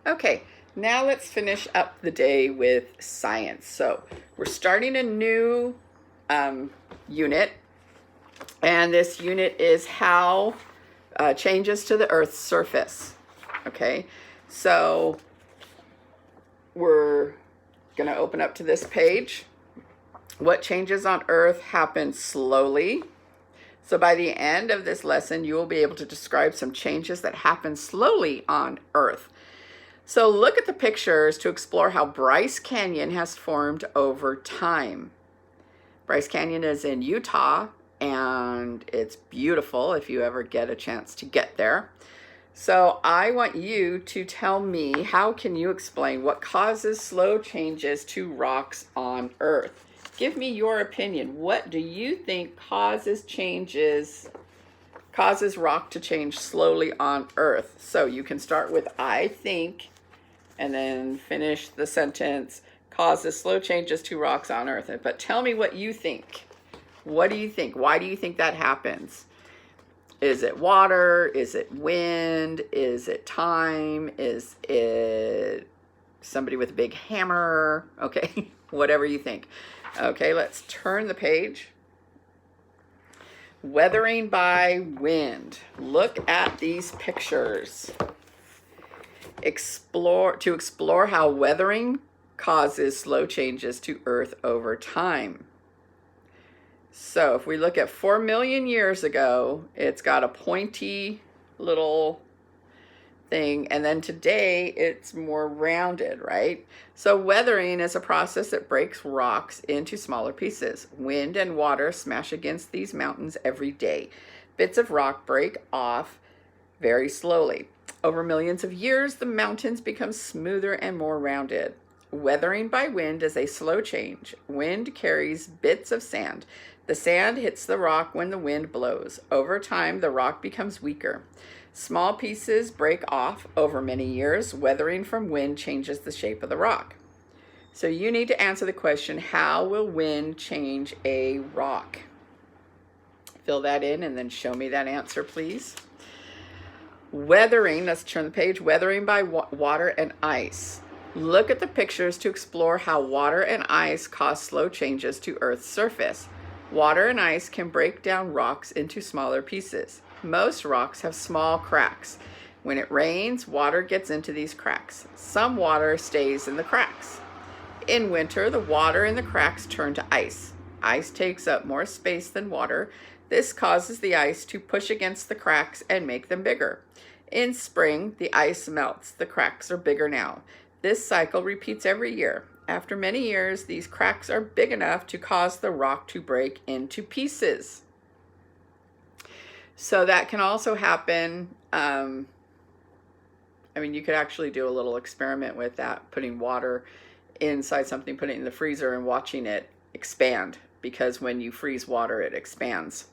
Okay, now let's finish up the day with science. So we're starting a new unit, and this unit is how changes to the Earth's surface. Okay, so we're going to open up to this page. What changes on Earth happen slowly. So by the end of this lesson, you will be able to describe some changes that happen slowly on Earth. So look at the pictures to explore how Bryce Canyon has formed over time. Bryce Canyon is in Utah, and it's beautiful if you ever get a chance to get there. So I want you to tell me, how can you explain what causes slow changes to rocks on Earth? Give me your opinion. What do you think causes rock to change slowly on Earth? So you can start with I think, and then finish the sentence, causes slow changes to rocks on Earth. But tell me what you think. What do you think? Why do you think that happens? Is it water? Is it wind? Is it time? Is it somebody with a big hammer? Okay, whatever you think. Okay, let's turn the page. Weathering by wind. Look at these pictures. To explore how weathering causes slow changes to Earth over time. So if we look at 4 million years ago, it's got a pointy little thing, and then today it's more rounded, right? So weathering is a process that breaks rocks into smaller pieces. Wind and water smash against these mountains every day. Bits of rock break off very slowly. Over millions of years, the mountains become smoother and more rounded. Weathering by wind is a slow change. Wind carries bits of sand. The sand hits the rock when the wind blows. Over time, the rock becomes weaker. Small pieces break off over many years. Weathering from wind changes the shape of the rock. So you need to answer the question, how will wind change a rock? Fill that in and then show me that answer, please. Weathering, let's turn the page. Weathering by water and ice. Look at the pictures to explore how water and ice cause slow changes to Earth's surface. Water and ice can break down rocks into smaller pieces. Most rocks have small cracks. When it rains, water gets into these cracks. Some water stays in the cracks. In winter, the water in the cracks turn to ice. Ice takes up more space than water. This causes the ice to push against the cracks and make them bigger. In spring, the ice melts. The cracks are bigger now. This cycle repeats every year. After many years, these cracks are big enough to cause the rock to break into pieces. So that can also happen. You could actually do a little experiment with that, putting water inside something, putting it in the freezer and watching it expand, because when you freeze water, it expands.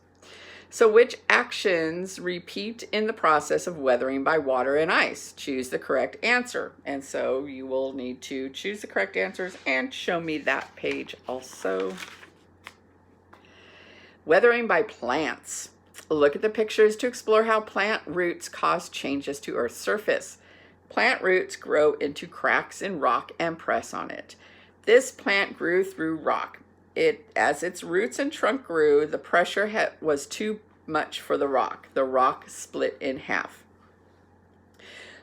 So which actions repeat in the process of weathering by water and ice? Choose the correct answer. And so you will need to choose the correct answers and show me that page also. Weathering by plants. Look at the pictures to explore how plant roots cause changes to Earth's surface. Plant roots grow into cracks in rock and press on it. This plant grew through rock. As its roots and trunk grew, the pressure was too much for the rock. The rock split in half.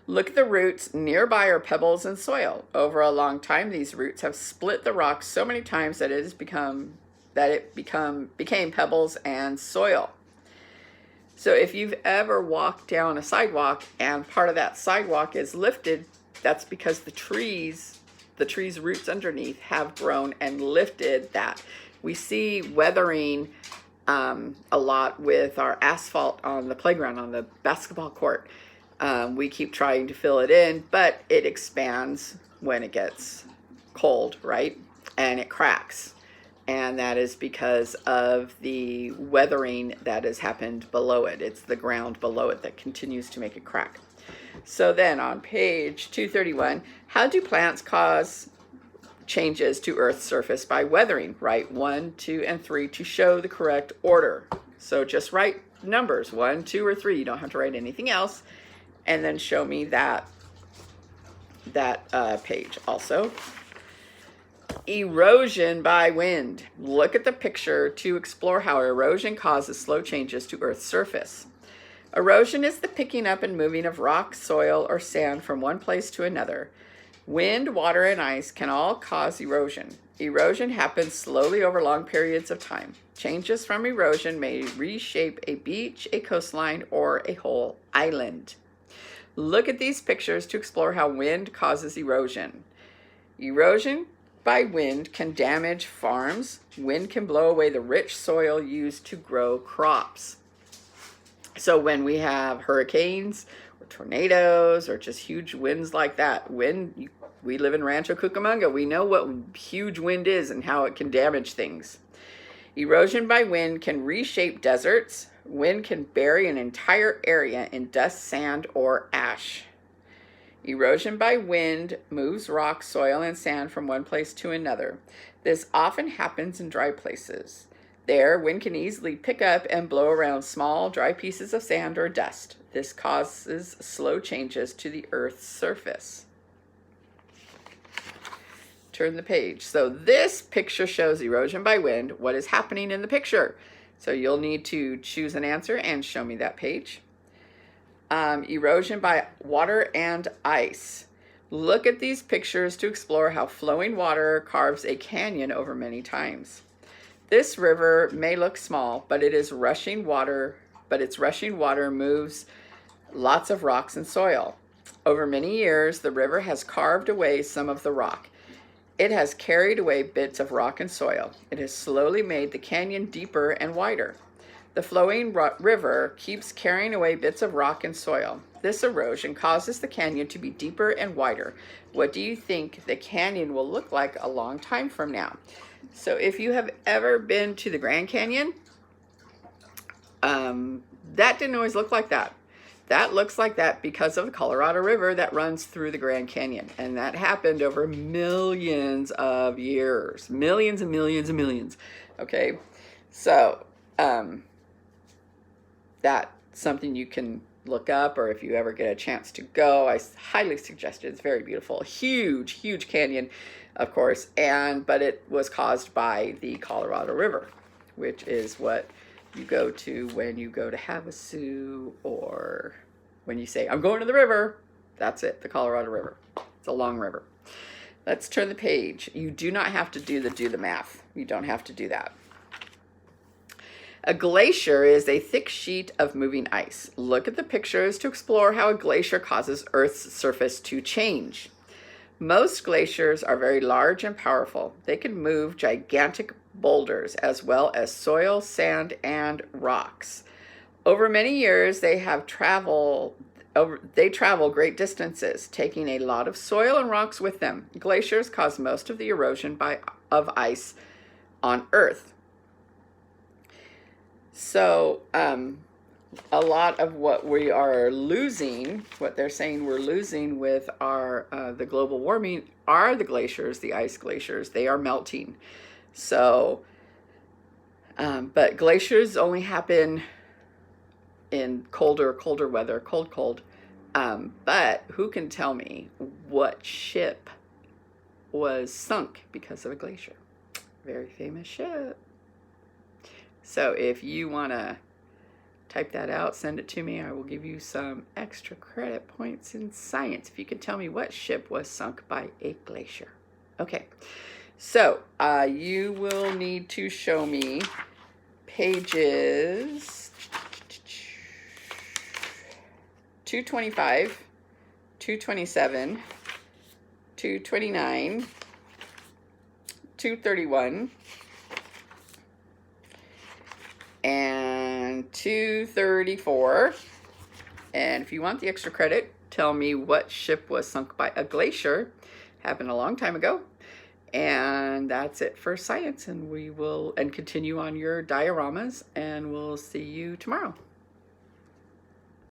Look at the roots. Nearby are pebbles and soil. Over a long time, these roots have split the rock so many times that it became pebbles and soil. So if you've ever walked down a sidewalk and part of that sidewalk is lifted, that's because the tree's roots underneath have grown and lifted that. We see weathering a lot with our asphalt on the playground, on the basketball court. We keep trying to fill it in, but it expands when it gets cold, right? And it cracks. And that is because of the weathering that has happened below it. It's the ground below it that continues to make it crack. So then on page 231, how do plants cause changes to Earth's surface by weathering? Write 1, 2, and 3 to show the correct order. So just write numbers, 1, 2, or 3. You don't have to write anything else. And then show me that that page also. Erosion by wind. Look at the picture to explore how erosion causes slow changes to Earth's surface. Erosion is the picking up and moving of rock, soil, or sand from one place to another. Wind, water, and ice can all cause erosion. Erosion happens slowly over long periods of time. Changes from erosion may reshape a beach, a coastline, or a whole island. Look at these pictures to explore how wind causes erosion. Erosion by wind can damage farms. Wind can blow away the rich soil used to grow crops. So when we have hurricanes or tornadoes or just huge winds like that, wind, we live in Rancho Cucamonga, we know what huge wind is and how it can damage things. Erosion by wind can reshape deserts. Wind can bury an entire area in dust, sand, or ash. Erosion by wind moves rock, soil, and sand from one place to another. This often happens in dry places. There, wind can easily pick up and blow around small, dry pieces of sand or dust. This causes slow changes to the Earth's surface. Turn the page. So this picture shows erosion by wind. What is happening in the picture? So you'll need to choose an answer and show me that page. Erosion by water and ice. Look at these pictures to explore how flowing water carves a canyon over many times. This river may look small, but its rushing water moves lots of rocks and soil. Over many years, the river has carved away some of the rock. It has carried away bits of rock and soil. It has slowly made the canyon deeper and wider. The flowing river keeps carrying away bits of rock and soil. This erosion causes the canyon to be deeper and wider. What do you think the canyon will look like a long time from now? So if you have ever been to the Grand Canyon, that didn't always look like that. That looks like that because of the Colorado River that runs through the Grand Canyon. And that happened over millions of years. Millions and millions and millions. Okay, so that's something you can look up, or if you ever get a chance to go, I highly suggest it. It's very beautiful. Huge, huge canyon, of course, but it was caused by the Colorado River, which is what you go to when you go to Havasu, or when you say, I'm going to the river. That's it, the Colorado River. It's a long river. Let's turn the page. You do not have to do the math. You don't have to do that. A glacier is a thick sheet of moving ice. Look at the pictures to explore how a glacier causes Earth's surface to change. Most glaciers are very large and powerful. They can move gigantic boulders as well as soil, sand, and rocks. Over many years, they travel great distances, taking a lot of soil and rocks with them. Glaciers cause most of the erosion of ice on Earth. So a lot of what we are losing, what they're saying we're losing with the global warming, are the glaciers, the ice glaciers. They are melting. So, but glaciers only happen in colder weather, cold. But who can tell me what ship was sunk because of a glacier? Very famous ship. So if you want to type that out, send it to me. I will give you some extra credit points in science if you can tell me what ship was sunk by a glacier. Okay, so you will need to show me pages 225, 227, 229, 231, and 234. And if you want the extra credit, tell me what ship was sunk by a glacier. Happened a long time ago. And that's it for science, and we will continue on your dioramas, and we'll see you tomorrow.